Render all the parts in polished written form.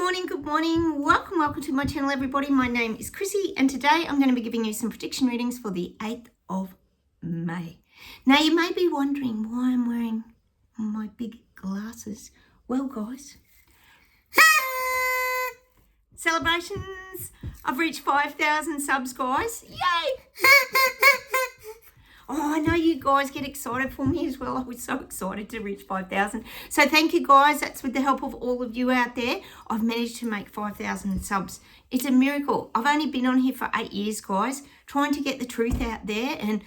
Good morning. Welcome to my channel, everybody. My name is Chrissy, and today I'm going to be giving you some prediction readings for the 8th of May. Now, you may be wondering why I'm wearing my big glasses. Well, guys, celebrations! I've reached 5,000 subs, guys. Yay! Oh, I know you guys get excited for me as well. I was so excited to reach 5,000. So thank you, guys. That's with the help of all of you out there. I've managed to make 5,000 subs. It's a miracle. I've only been on here for 8 years, guys, trying to get the truth out there. And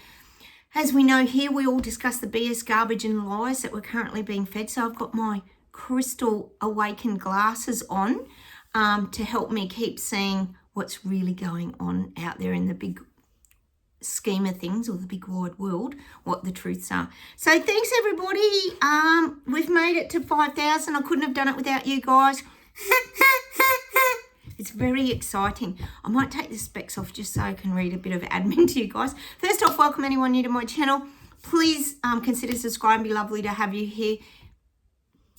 as we know here, we all discuss the BS garbage and lies that we're currently being fed. So I've got my crystal awakened glasses on to help me keep seeing what's really going on out there in the big scheme of things, or the big wide world, what the truths are. So thanks, everybody. We've made it to 5,000. I couldn't have done it without you guys. It's very exciting. I might take the specs off just so I can read a bit of admin to you guys. First off, welcome anyone new to my channel. Please consider subscribing. It'd be lovely to have you here.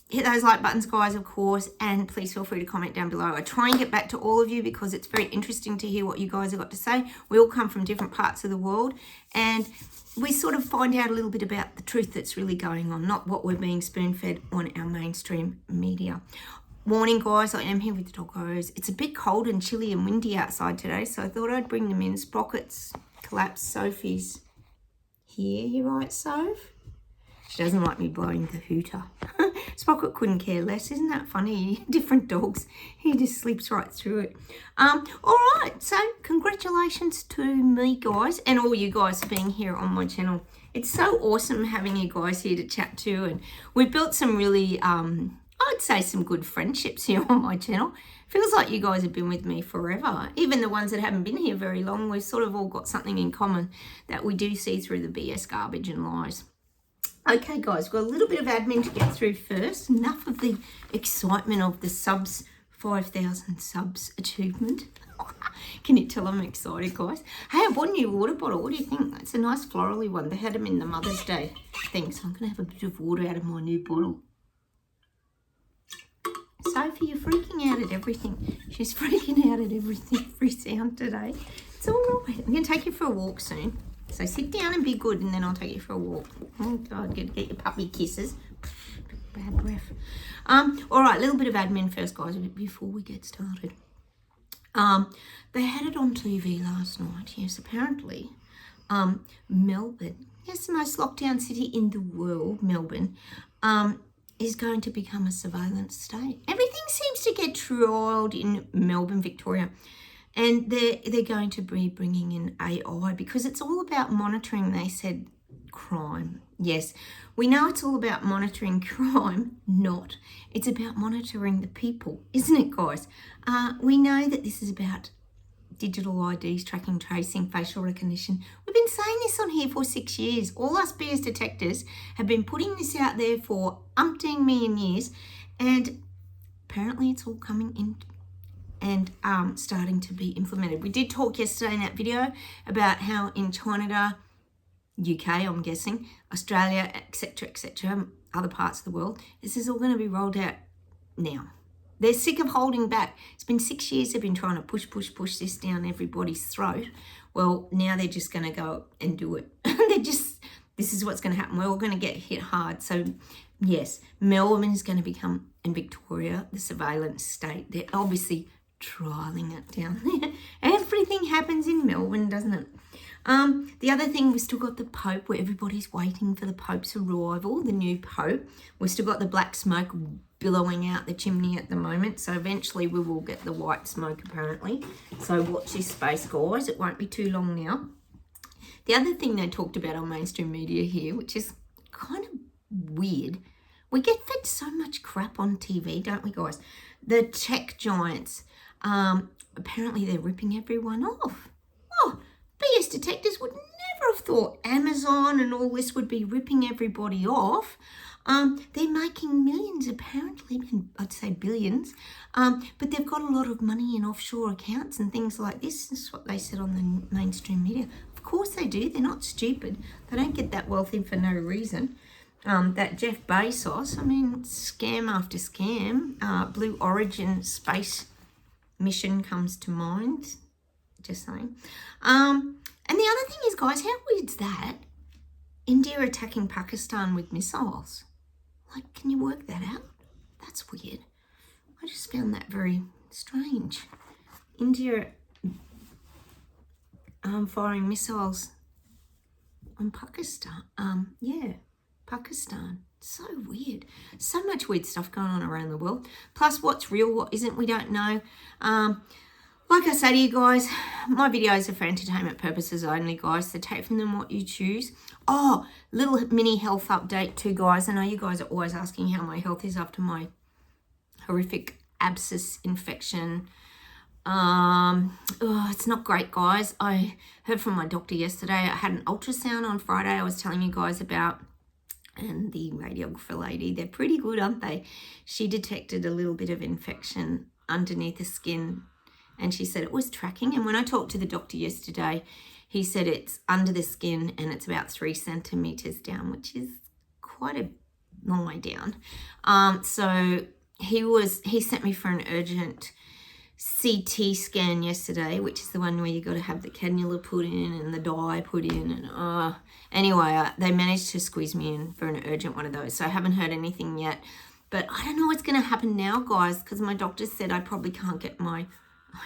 Hit those like buttons, guys, of course, and please feel free to comment down below. I try and get back to all of you because it's very interesting to hear what you guys have got to say. We all come from different parts of the world, and we sort of find out a little bit about the truth that's really going on, not what we're being spoon-fed on our mainstream media. Warning, guys, I am here with the doggos. It's a bit cold and chilly and windy outside today, so I thought I'd bring them in. Sprockets, Collapse, Sophie's here. You right, Soph? She doesn't like me blowing the hooter. Sprocket couldn't care less. Isn't that funny? Different dogs. He just sleeps right through it. All right. So congratulations to me, guys, and all you guys for being here on my channel. It's so awesome having you guys here to chat to. And we've built some really, I'd say some good friendships here on my channel. Feels like you guys have been with me forever. Even the ones that haven't been here very long, we've sort of all got something in common that we do see through the BS garbage and lies. Okay, guys, we've got a little bit of admin to get through first. Enough of the excitement of the subs, 5,000 subs achievement. Can you tell I'm excited, guys? Hey, I bought a new water bottle. What do you think? It's a nice florally one. They had them in the Mother's Day thing, so I'm going to have a bit of water out of my new bottle. Sophie, you're freaking out at everything. She's freaking out at every sound today. It's all right. I'm going to take you for a walk soon. So sit down and be good, and then I'll take you for a walk. Oh, God, get your puppy kisses. Bad breath. All right, a little bit of admin first, guys, before we get started. They had it on TV last night. Yes, apparently, Melbourne, yes, the most lockdown city in the world, Melbourne, is going to become a surveillance state. Everything seems to get trialled in Melbourne, Victoria. And they're going to be bringing in AI because it's all about monitoring, they said, crime. Yes, we know it's all about monitoring crime, not. It's about monitoring the people, isn't it, guys? We know that this is about digital IDs, tracking, tracing, facial recognition. We've been saying this on here for 6 years. All us BS detectors have been putting this out there for umpteen million years, and apparently it's all coming in and starting to be implemented. We did talk yesterday in that video about how in China, UK, I'm guessing, Australia, etc., other parts of the world, this is all going to be rolled out now. They're sick of holding back. It's been 6 years they've been trying to push this down everybody's throat. Well, now they're just going to go and do it. This is what's going to happen. We're all going to get hit hard. So, yes, Melbourne is going to become, and Victoria, the surveillance state. They're obviously trialing it down there. Everything happens in Melbourne, doesn't it? The other thing, we've still got the Pope, where everybody's waiting for the Pope's arrival, the new Pope. We've still got the black smoke billowing out the chimney at the moment, so eventually we will get the white smoke, apparently. So watch this space, guys. It won't be too long now. The other thing they talked about on mainstream media here, which is kind of weird, we get fed so much crap on TV, don't we, guys? The tech giants, apparently they're ripping everyone off. Oh, BS detectors would never have thought Amazon and all this would be ripping everybody off. They're making millions, apparently, I'd say billions, but they've got a lot of money in offshore accounts and things like this. This is what they said on the mainstream media. Of course they do. They're not stupid. They don't get that wealthy for no reason. that Jeff Bezos, I mean, scam after scam. Blue Origin space mission comes to mind. Just saying. And the other thing is, guys, how weird's that? India attacking Pakistan with missiles. Like, can you work that out? That's weird. I just found that very strange. India firing missiles on Pakistan. Pakistan. So weird. So much weird stuff going on around the world. Plus, what's real, what isn't, we don't know. Like I say to you guys, my videos are for entertainment purposes only, guys. So take from them what you choose. Oh, little mini health update too, guys. I know you guys are always asking how my health is after my horrific abscess infection. It's not great, guys. I heard from my doctor yesterday. I had an ultrasound on Friday I was telling you guys about, and the radiographer lady, they're pretty good, aren't they? She detected a little bit of infection underneath the skin, and she said it was tracking. And when I talked to the doctor yesterday, he said it's under the skin and it's about 3 centimeters down, which is quite a long way down. So he sent me for an urgent CT scan yesterday, which is the one where you got to have the cannula put in and the dye put in, and anyway, they managed to squeeze me in for an urgent one of those. So I haven't heard anything yet, but I don't know what's going to happen now, guys, because my doctor said I probably can't get my,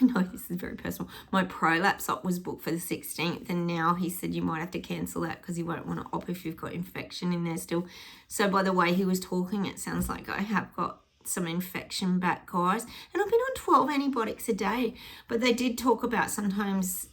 I know this is very personal, my prolapse op was booked for the 16th, and now he said you might have to cancel that because you won't want to op if you've got infection in there still. So by the way he was talking, it sounds like I have got some infection back, guys, and I've been on 12 antibiotics a day, but they did talk about sometimes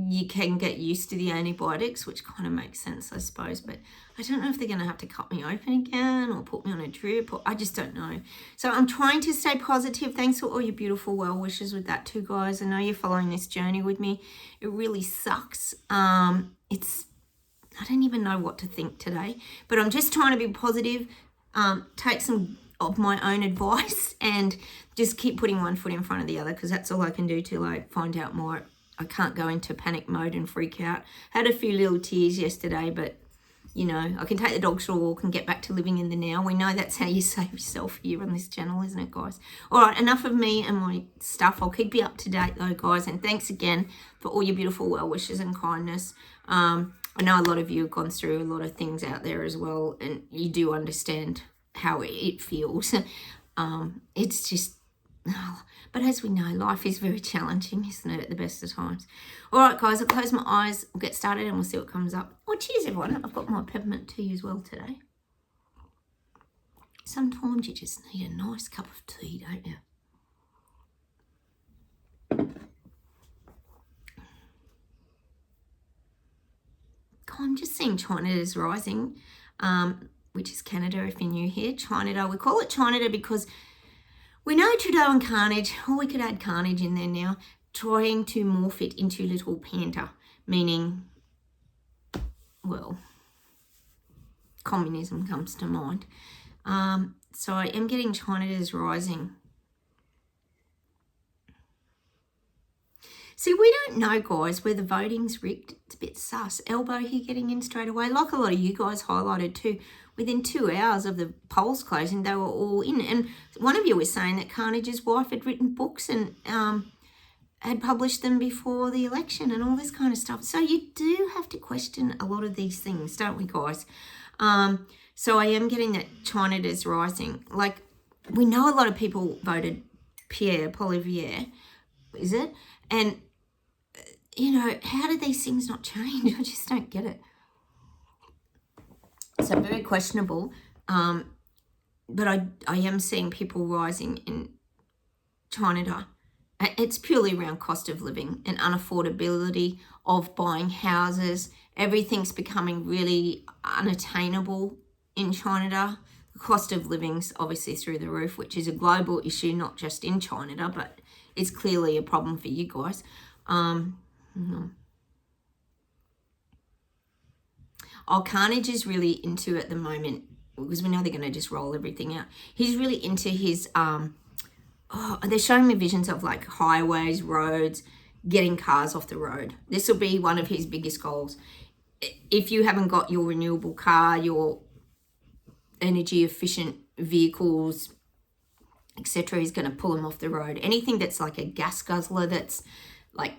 you can get used to the antibiotics, which kind of makes sense, I suppose, but I don't know if they're going to have to cut me open again or put me on a drip, or I just don't know. So I'm trying to stay positive. Thanks for all your beautiful well wishes with that too, guys. I know you're following this journey with me. It really sucks. I don't even know what to think today, but I'm just trying to be positive. Take some of my own advice and just keep putting one foot in front of the other, because that's all I can do till I find out more. I can't go into panic mode and freak out. Had a few little tears yesterday, but you know, I can take the dogs for a walk and get back to living in the now. We know that's how you save yourself here on this channel, isn't it, guys? All right, enough of me and my stuff. I'll keep you up to date though, guys, and thanks again for all your beautiful well wishes and kindness. I know a lot of you have gone through a lot of things out there as well, and you do understand how it feels. It's just, but as we know, life is very challenging, isn't it, at the best of times. All right, guys, I'll close my eyes, we'll get started, and we'll see what comes up. Oh, cheers, everyone. I've got my peppermint tea as well today. Sometimes you just need a nice cup of tea, don't you? I'm just seeing China is rising, which is Canada if you're new here. China, we call it China because we know Trudeau and Carnage, or we could add Carnage in there now, trying to morph it into little panda, meaning, well, communism comes to mind. So I am getting China is rising. See, we don't know, guys, where the voting's rigged. It's a bit sus. Elbow here getting in straight away, like a lot of you guys highlighted too. Within 2 hours of the polls closing, they were all in. And one of you was saying that Carnage's wife had written books and had published them before the election and all this kind of stuff. So you do have to question a lot of these things, don't we, guys? So I am getting that China is rising. Like, we know a lot of people voted Pierre Poilievre, is it? And you know, how did these things not change? I just don't get it. So very questionable. But I am seeing people rising in China. It's purely around cost of living and unaffordability of buying houses. Everything's becoming really unattainable in China. The cost of living's obviously through the roof, which is a global issue, not just in China, but it's clearly a problem for you guys. Carnage is really into at the moment, because we know they're going to just roll everything out. He's really into his, they're showing me visions of like highways, roads, getting cars off the road. This will be one of his biggest goals. if you haven't got your renewable car, your energy efficient vehicles, etc., he's going to pull them off the road. Anything that's like a gas guzzler, that's like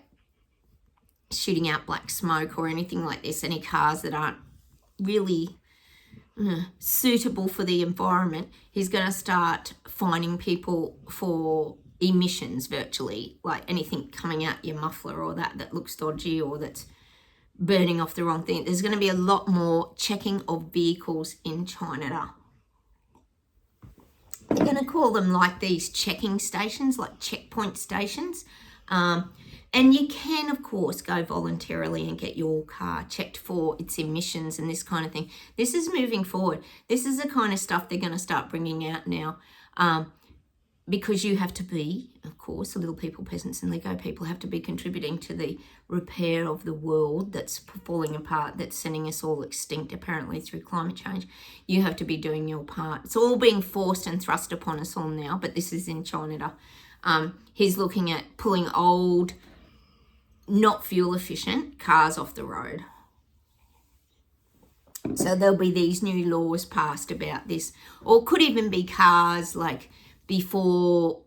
shooting out black smoke or anything like this, any cars that aren't really suitable for the environment, he's going to start fining people for emissions virtually, like anything coming out your muffler or that looks dodgy or that's burning off the wrong thing. There's going to be a lot more checking of vehicles in China. They're going to call them like these checking stations, like checkpoint stations. And you can, of course, go voluntarily and get your car checked for its emissions and this kind of thing. This is moving forward. This is the kind of stuff they're going to start bringing out now, because you have to be, of course, the little people, peasants and Lego people have to be contributing to the repair of the world that's falling apart, that's sending us all extinct, apparently, through climate change. You have to be doing your part. It's all being forced and thrust upon us all now, but this is in China. He's looking at pulling old, not fuel efficient cars off the road. So there'll be these new laws passed about this, or could even be cars like before,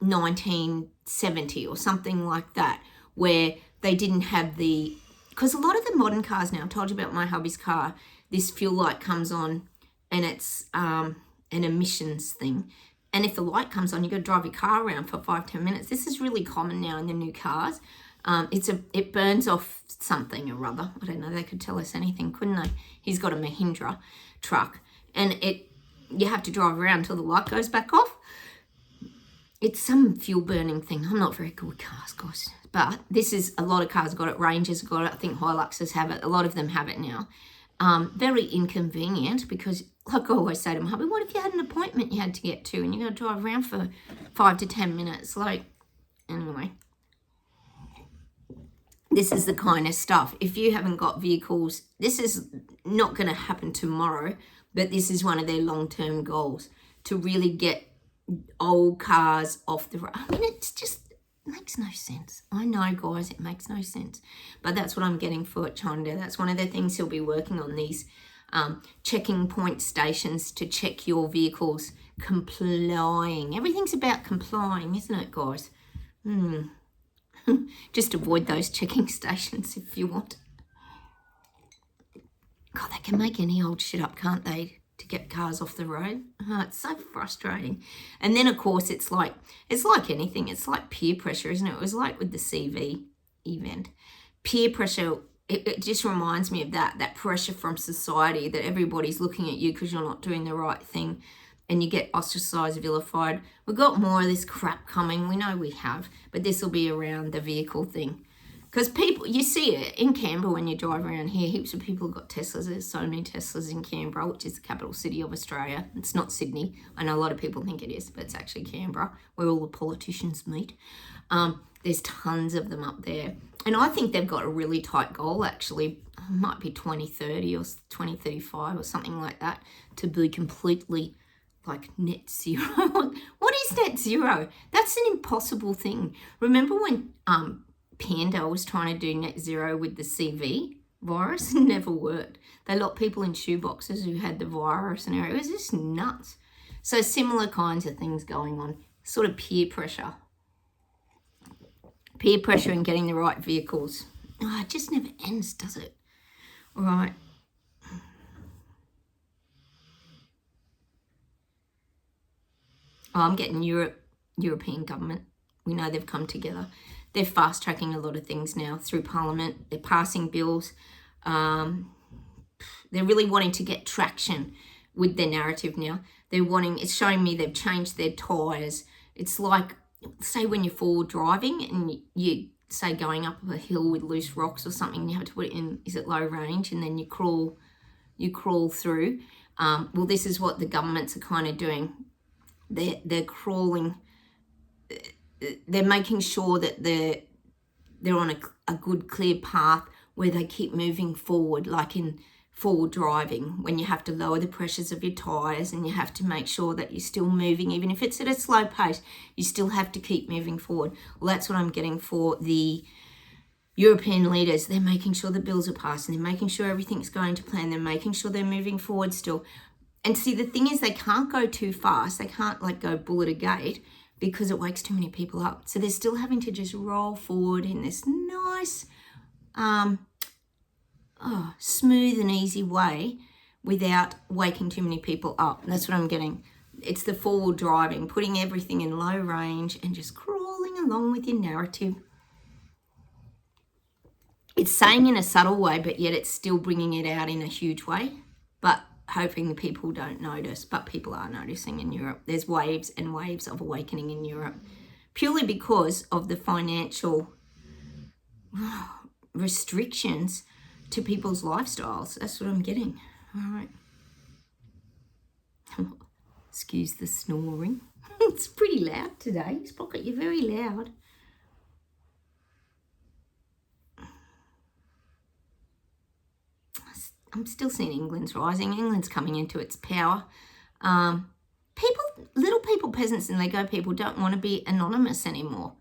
1970 or something like that, where they didn't have because a lot of the modern cars now, I told you about my hubby's car, this fuel light comes on and it's an emissions thing. And if the light comes on, you've got to drive your car around for 5-10 minutes. This is really common now in the new cars. It burns off something or other. I don't know. They could tell us anything, couldn't they? He's got a Mahindra truck, and you have to drive around until the light goes back off. It's some fuel burning thing. I'm not very good with cars, guys. But this is, a lot of cars have got it. Rangers have got it. I think Hiluxes have it. A lot of them have it now. Very inconvenient because, like I always say to my hubby, what if you had an appointment you had to get to and you got to drive around for 5 to 10 minutes? Anyway, this is the kind of stuff. If you haven't got vehicles, this is not going to happen tomorrow, but this is one of their long-term goals, to really get old cars off the road. I mean, it makes no sense. I know, guys, it makes no sense. But that's what I'm getting for China. That's one of the things he'll be working on, these checking point stations to check your vehicles complying. Everything's about complying, isn't it, guys? Just avoid those checking stations if you want. God, they can make any old shit up, can't they, to get cars off the road? Oh, it's so frustrating. And then, of course, it's like anything. It's like peer pressure, isn't it? It was like with the CV event. Peer pressure, it just reminds me of that pressure from society, that everybody's looking at you because you're not doing the right thing and you get ostracized, vilified. We've got more of this crap coming. We know we have, but this will be around the vehicle thing. Because people, you see it in Canberra when you drive around here, heaps of people have got Teslas. There's so many Teslas in Canberra, which is the capital city of Australia. It's not Sydney. I know a lot of people think it is, but it's actually Canberra, where all the politicians meet. There's tons of them up there. And I think they've got a really tight goal, actually. It might be 2030 or 2035 or something like that, to be completely like net zero. What is net zero? That's an impossible thing. Remember when Panda was trying to do net zero with the CV virus? It never worked. They locked people in shoeboxes who had the virus and everything. It was just nuts. So similar kinds of things going on. Sort of peer pressure. Peer pressure and getting the right vehicles. Oh, it just never ends, does it? All right. Oh, I'm getting European government. We know they've come together. They're fast-tracking a lot of things now through Parliament. They're passing bills. They're really wanting to get traction with their narrative now. It's showing me they've changed their tyres. It's like, say when you're forward driving and you say going up a hill with loose rocks or something, you have to put it in, is it low range? And then you crawl through. Well, this is what the governments are kind of doing. They're crawling. They're making sure that they're on a good, clear path where they keep moving forward, like in forward driving, when you have to lower the pressures of your tyres and you have to make sure that you're still moving. Even if it's at a slow pace, you still have to keep moving forward. Well, that's what I'm getting for the European leaders, they're making sure the bills are passed and they're making sure everything's going to plan. They're making sure they're moving forward still. And see, the thing is, they can't go too fast. They can't like go bullet a gate because it wakes too many people up. So they're still having to just roll forward in this nice, smooth and easy way without waking too many people up. That's what I'm getting. It's the forward driving, putting everything in low range and just crawling along with your narrative. It's saying in a subtle way, but yet it's still bringing it out in a huge way. But hoping the people don't notice. But people are noticing in Europe. There's waves and waves of awakening in Europe. Purely because of the financial restrictions to people's lifestyles. That's what I'm getting. All right. Excuse the snoring. It's pretty loud today. Sprocket, you're very loud. I'm still seeing England's rising. England's coming into its power. Little people, peasants and Lego people don't want to be anonymous anymore.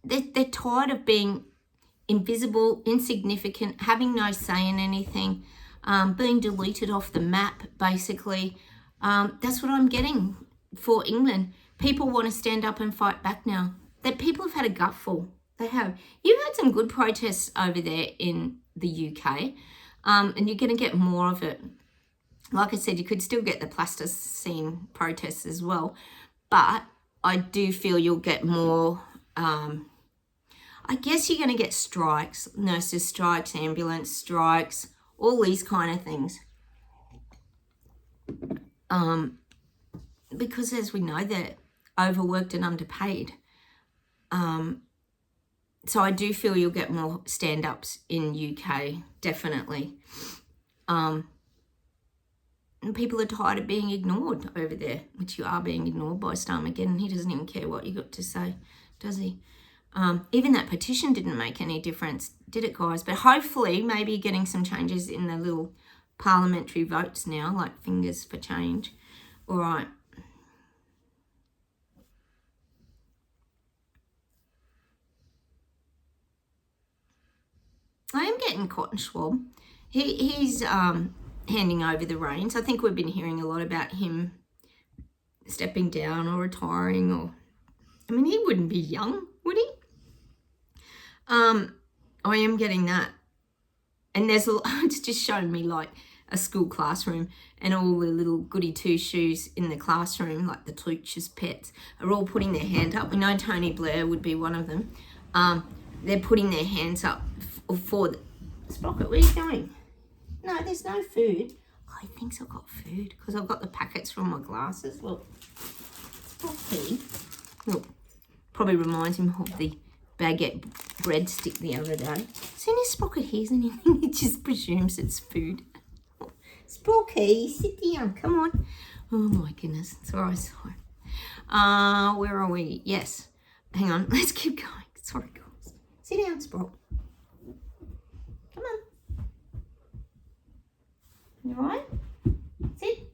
They're tired of being invisible, insignificant, having no say in anything, being deleted off the map, basically. That's what I'm getting for England. People want to stand up and fight back now. That people have had a gutful. They have. You've had some good protests over there in the UK. And you're going to get more of it. Like I said, you could still get the plasticine protests as well. But I do feel you'll get more, I guess you're going to get strikes, nurses strikes, ambulance strikes, all these kind of things. Because as we know, they're overworked and underpaid. So I do feel you'll get more stand-ups in UK, definitely. And people are tired of being ignored over there, which you are being ignored by Starmageddon. He doesn't even care what you got to say, does he? Even that petition didn't make any difference, did it, guys? But hopefully maybe getting some changes in the little parliamentary votes now, like fingers for change. All right. I am getting Cotton Schwab. He's handing over the reins. I think we've been hearing a lot about him stepping down or retiring, or I mean, he wouldn't be young, would he? I am getting that. And there's it's just showing me like a school classroom and all the little goody two-shoes in the classroom, like the teachers' pets, are all putting their hand up. We know Tony Blair would be one of them. They're putting their hands up for the... Sprocket, where are you going? No, there's no food. Oh, he thinks I've got food because I've got the packets from my glasses. Look, Sprocket. Look, probably reminds him of the baguette breadstick the other day. As soon as Sprocket hears anything, he just presumes it's food. Sprocket, sit down. Come on. Oh my goodness. Sorry. Where are we? Yes. Hang on. Let's keep going. Sorry, guys. Sit down, Sprocket. Come on. You all right? Sit.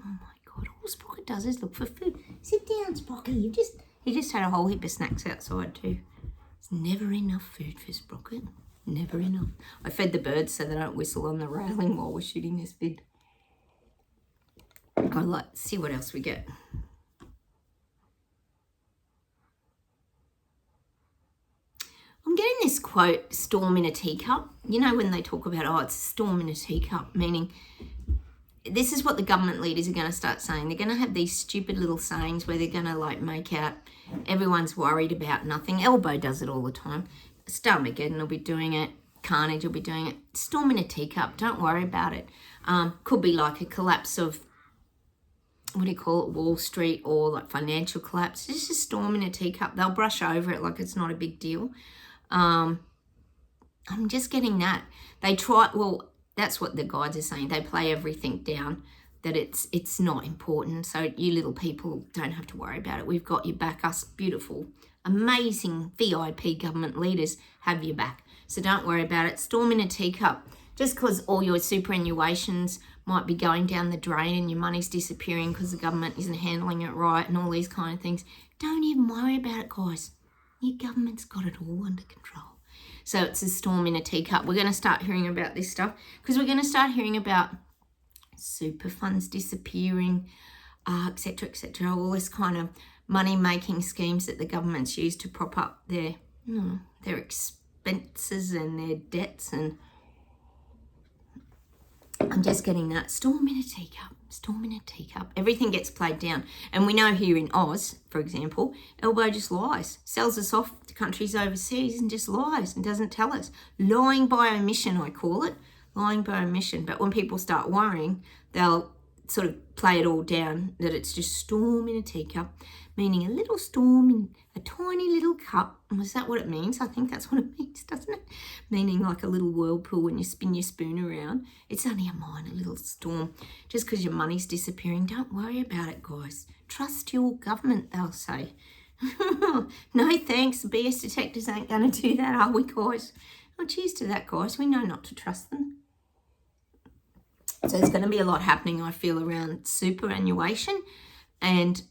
Oh my God, all Sprocket does is look for food. Sit down, Sprocket. He just had a whole heap of snacks outside too. There's never enough food for Sprocket. Never enough. I fed the birds so they don't whistle on the railing while we're shooting this vid. I'd like to see what else we get. I'm getting this quote, storm in a teacup. You know when they talk about, oh, it's a storm in a teacup, meaning this is what the government leaders are going to start saying. They're going to have these stupid little sayings where they're going to like make out everyone's worried about nothing. Elbow does it all the time. Starmageddon will be doing it. Carnage will be doing it. Storm in a teacup. Don't worry about it. Could be like a collapse of, what do you call it, Wall Street, or like financial collapse. It's just a storm in a teacup. They'll brush over it like it's not a big deal. I'm just getting that. They try, well, that's what the guides are saying. They play everything down that it's not important. So you little people don't have to worry about it. We've got your back. Us beautiful, amazing VIP government leaders have your back. So don't worry about it. Storm in a teacup. Just because all your superannuations might be going down the drain and your money's disappearing because the government isn't handling it right and all these kind of things, don't even worry about it, guys. Your government's got it all under control. So it's a storm in a teacup. We're going to start hearing about this stuff because we're going to start hearing about super funds disappearing, etc., etc. All this kind of money-making schemes that the governments use to prop up their expenses and their debts. And I'm just getting that storm in a teacup. Storm in a teacup. Everything gets played down. And we know here in Oz, for example, Elbow just lies. Sells us off to countries overseas and just lies and doesn't tell us. Lying by omission, I call it. Lying by omission. But when people start worrying, they'll sort of play it all down that it's just storm in a teacup, meaning a little storm in a tiny little cup. Is that what it means? I think that's what it means, doesn't it? Meaning like a little whirlpool when you spin your spoon around. It's only a minor little storm. Just because your money's disappearing, don't worry about it, guys. Trust your government, they'll say. No thanks, BS detectors ain't going to do that, are we, guys? Oh, cheers to that, guys. We know not to trust them. So there's going to be a lot happening, I feel, around superannuation and,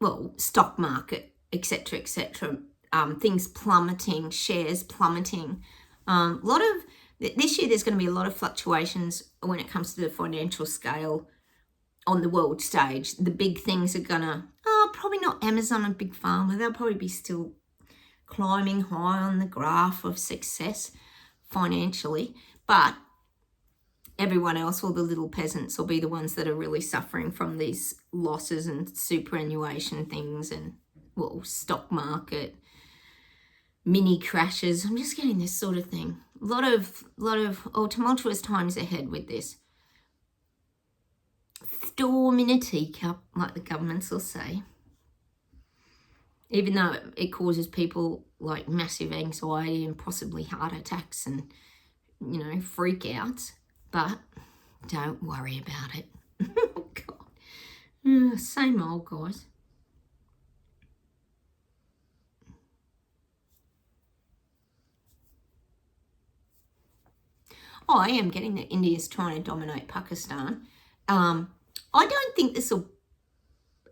well, stock market, etc., etc. Things plummeting, shares plummeting. This year there's going to be a lot of fluctuations when it comes to the financial scale on the world stage. The big things are going to, probably not Amazon and Big Pharma. They'll probably be still climbing high on the graph of success financially, but everyone else, all the little peasants, will be the ones that are really suffering from these losses and superannuation things and, well, stock market, mini crashes. I'm just getting this sort of thing. A lot of tumultuous times ahead with this. Storm in a teacup, like the governments will say. Even though it causes people like massive anxiety and possibly heart attacks and, freakouts. But don't worry about it. Oh, God. Same old, guys. Oh, I am getting that India's trying to dominate Pakistan. I don't think this will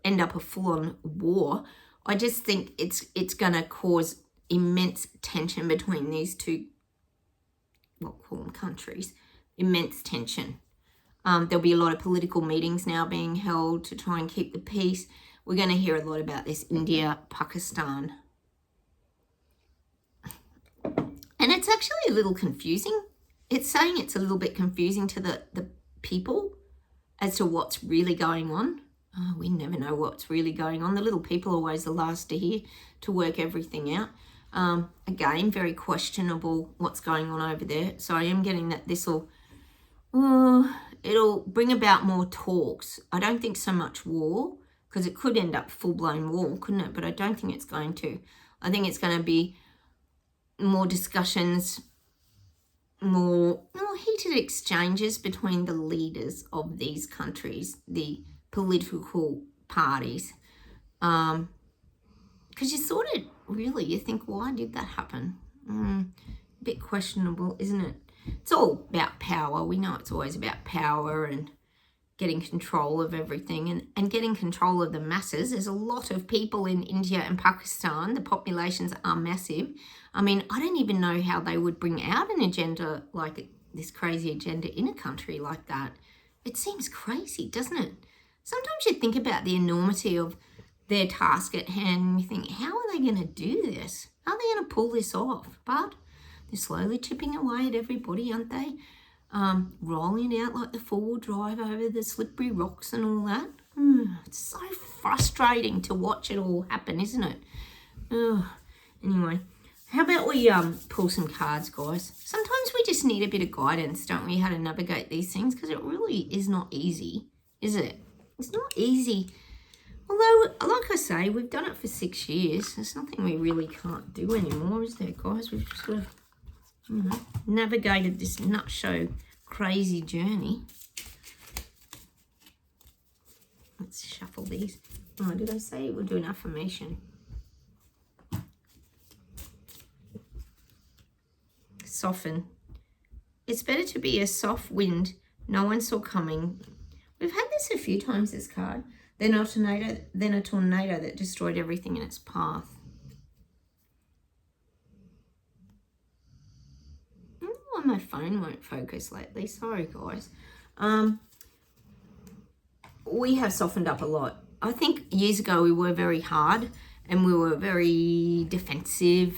end up a full-on war. I just think it's going to cause immense tension between these two, we'll call them countries. Immense tension. There'll be a lot of political meetings now being held to try and keep the peace. We're going to hear a lot about this India-Pakistan. And it's actually a little confusing. It's saying it's a little bit confusing to the people as to what's really going on. Oh, we never know what's really going on. The little people are always the last to hear, to work everything out. Again, very questionable what's going on over there. So I am getting that it'll bring about more talks. I don't think so much war, because it could end up full-blown war, couldn't it? But I don't think it's going to. I think it's going to be more discussions, more heated exchanges between the leaders of these countries, the political parties. Because you sort of, you think, why did that happen? A bit questionable, isn't it? It's all about power. We know it's always about power and getting control of everything and getting control of the masses. There's a lot of people in India and Pakistan. The populations are massive. I mean, I don't even know how they would bring out an agenda like this crazy agenda in a country like that. It seems crazy, doesn't it? Sometimes you think about the enormity of their task at hand and you think, how are they going to do this? How are they going to pull this off? But they're slowly chipping away at everybody, aren't they? Rolling out like the four-wheel drive over the slippery rocks and all that. It's so frustrating to watch it all happen, isn't it? Anyway, how about we pull some cards, guys? Sometimes we just need a bit of guidance, don't we, how to navigate these things, because it really is not easy, is it? It's not easy. Although, like I say, we've done it for 6 years. There's nothing we really can't do anymore, is there, guys? We've just sort of navigated this nut show crazy journey. Let's shuffle these. Oh, did I say we'll do an affirmation? Soften. It's better to be a soft wind no one saw coming. We've had this a few times, this card. Than a tornado that destroyed everything in its path. I don't know why my phone won't focus lately. Sorry, guys. We have softened up a lot. I think years ago we were very hard and we were very defensive,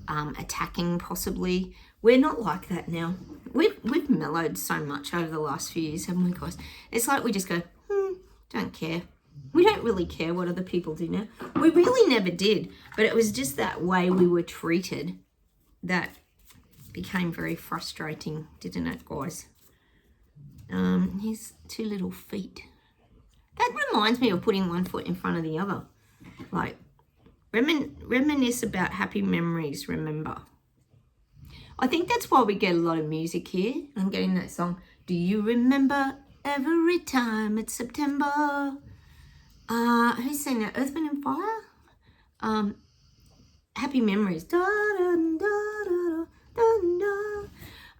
attacking possibly. We're not like that now. We've mellowed so much over the last few years, haven't we, guys? It's like we just go, don't care. We don't really care what other people do now. We really never did, but it was just that way we were treated that became very frustrating, didn't it, guys? Here's 2 little feet. That reminds me of putting one foot in front of the other. Like, reminisce about happy memories, remember. I think that's why we get a lot of music here. I'm getting that song, Do You Remember Every Time It's September? Who's saying that? Earth, Wind and Fire? Happy memories. Da, da, da, da,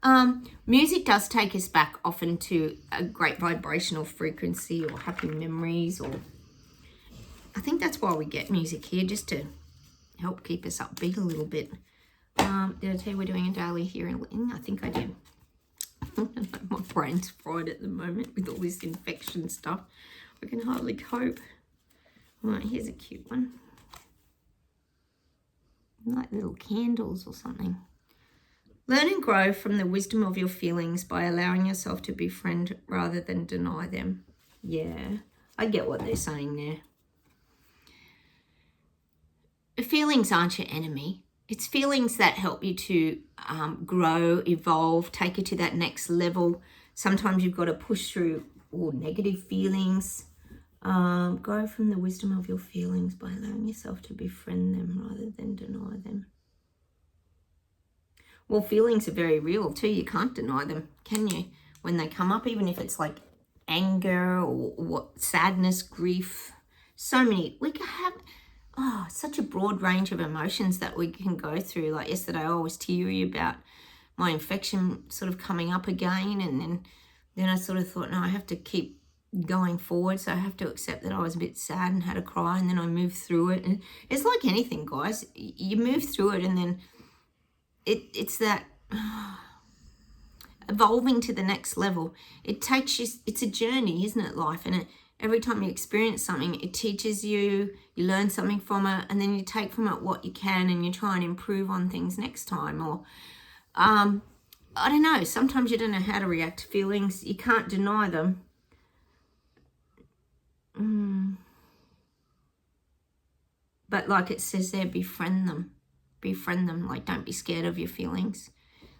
da. Music does take us back often to a great vibrational frequency or happy memories, or I think that's why we get music here, just to help keep us upbeat a little bit. Did I tell you we're doing a daily healing? I think I did. My brain's fried at the moment with all this infection stuff. I can hardly cope. All right, here's a cute one. Like little candles or something. Learn and grow from the wisdom of your feelings by allowing yourself to befriend rather than deny them. Yeah, I get what they're saying there. Feelings aren't your enemy. It's feelings that help you to grow, evolve, take you to that next level. Sometimes you've got to push through all negative feelings. Grow from the wisdom of your feelings by allowing yourself to befriend them rather than deny them. Well, feelings are very real too. You can't deny them, can you? When they come up, even if it's like anger or sadness, grief, so many. We can have such a broad range of emotions that we can go through. Like yesterday, I was teary about my infection sort of coming up again, and then I sort of thought, no, I have to keep going forward, so I have to accept that I was a bit sad and had a cry, and then I moved through it. And it's like anything, guys. You move through it, and then it's that evolving to the next level. It takes you, it's a journey, isn't it, life? And every time you experience something, it teaches you, you learn something from it, and then you take from it what you can, and you try and improve on things next time. Or I don't know, sometimes you don't know how to react to feelings. You can't deny them. But like it says there, befriend them. Befriend them. Like, don't be scared of your feelings.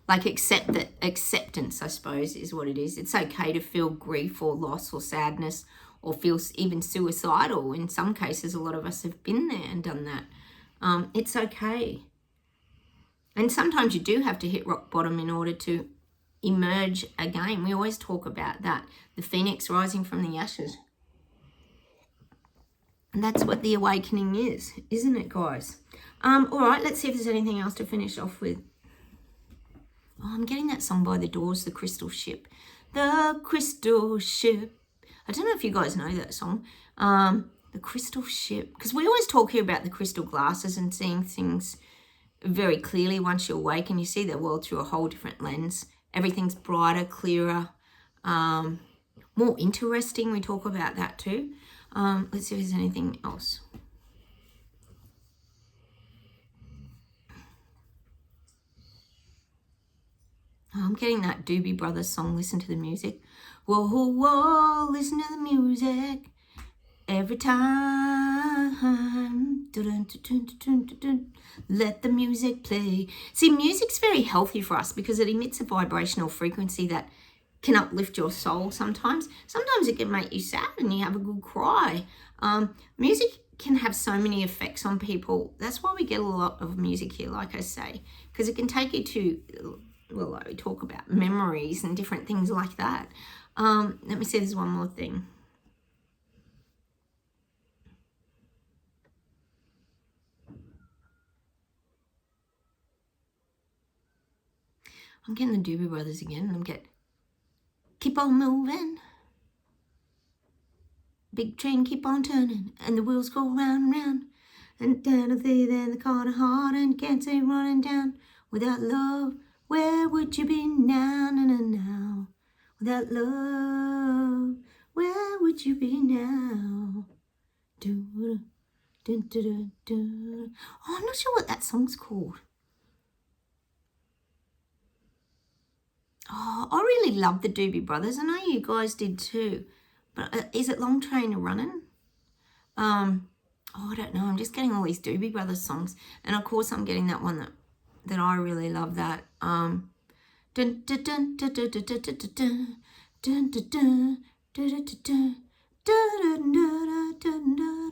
Like, accept that. Acceptance, I suppose, is what it is. It's okay to feel grief or loss or sadness, or feel even suicidal. In some cases, a lot of us have been there and done that. It's okay. And sometimes you do have to hit rock bottom in order to emerge again. We always talk about that. The phoenix rising from the ashes. And that's what the awakening is, isn't it, guys? All right, let's see if there's anything else to finish off with. Oh, I'm getting that song by The Doors, The Crystal Ship. The Crystal Ship. I don't know if you guys know that song. The Crystal Ship. Because we always talk here about the crystal glasses and seeing things very clearly once you awake and you see the world through a whole different lens. Everything's brighter, clearer, more interesting. We talk about that too. Let's see if there's anything else. Oh, I'm getting that Doobie Brothers song, Listen to the Music. Whoa, whoa, whoa, listen to the music every time. Dun, dun, dun, dun, dun, dun. Let the music play. See, music's very healthy for us because it emits a vibrational frequency that can uplift your soul sometimes. Sometimes it can make you sad and you have a good cry. Music can have so many effects on people. That's why we get a lot of music here, like I say, because it can take you to, well, like we talk about memories and different things like that. Let me see, there's one more thing. I'm getting the Doobie Brothers again, and I'm getting, keep on moving. Big train keep on turning, and the wheels go round and round. And down to then the corner hard, and can't say running down. Without love, where would you be now, now? Without love, where would you be now? Oh, I'm not sure what that song's called. Oh, I really love the Doobie Brothers. I know you guys did too. But is it Long Train Running? I don't know. I'm just getting all these Doobie Brothers songs. And of course I'm getting that one that I really love, that dun dun dun dun dun dun dun dun dun dun dun dun.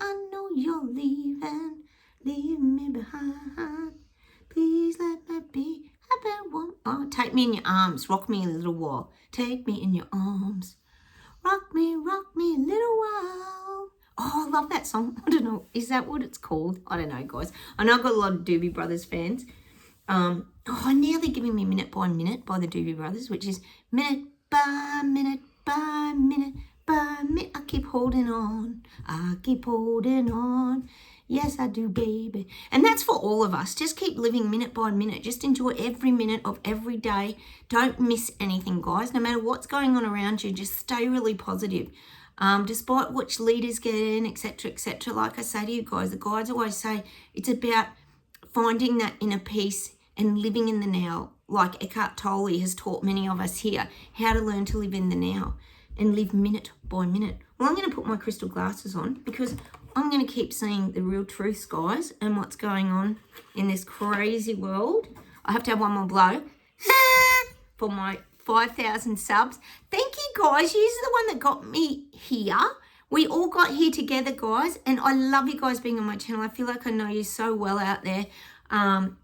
I know you're leaving me behind. Please let me be happy one. Oh, take me in your arms, rock me a little while. Take me in your arms, rock me a little while. Oh, I love that song. I don't know, is that what it's called? I don't know, guys. I know I've got a lot of Doobie Brothers fans. Now they're giving me Minute by Minute by the Doobie Brothers, which is minute by minute by minute by minute. I keep holding on. I keep holding on. Yes, I do, baby. And that's for all of us. Just keep living minute by minute. Just enjoy every minute of every day. Don't miss anything, guys. No matter what's going on around you, just stay really positive. Despite which leaders get in, etc., etc. Like I say to you guys, the guides always say it's about finding that inner peace and living in the now. Like Eckhart Tolle has taught many of us here how to learn to live in the now and live minute by minute. Well, I'm going to put my crystal glasses on because I'm going to keep seeing the real truths, guys, and what's going on in this crazy world. I have to have one more blow for my 5,000 subs. Thank you, guys. You're the one that got me here. We all got here together, guys, and I love you guys being on my channel. I feel like I know you so well out there.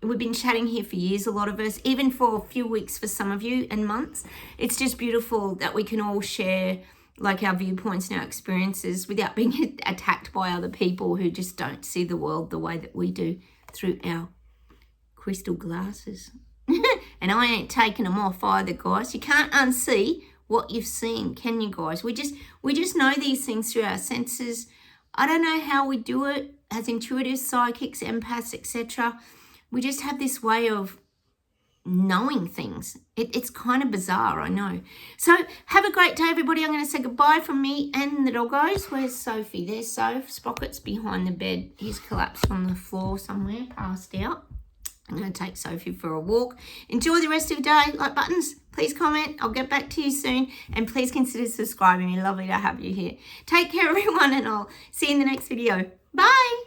We've been chatting here for years, a lot of us, even for a few weeks for some of you and months. It's just beautiful that we can all share like our viewpoints and our experiences without being attacked by other people who just don't see the world the way that we do through our crystal glasses. And I ain't taking them off either, guys. You can't unsee what you've seen, can you, guys? We just know these things through our senses. I don't know how we do it as intuitives, psychics, empaths, etc. We just have this way of knowing things. It's kind of bizarre, I know. So have a great day, everybody. I'm going to say goodbye from me and the doggos. Where's Sophie? There's Soph. Sprocket's behind the bed. He's collapsed on the floor somewhere, passed out. I'm going to take Sophie for a walk. Enjoy the rest of your day. Like buttons, please comment. I'll get back to you soon. And please consider subscribing. Lovely to have you here. Take care, everyone, and I'll see you in the next video. Bye.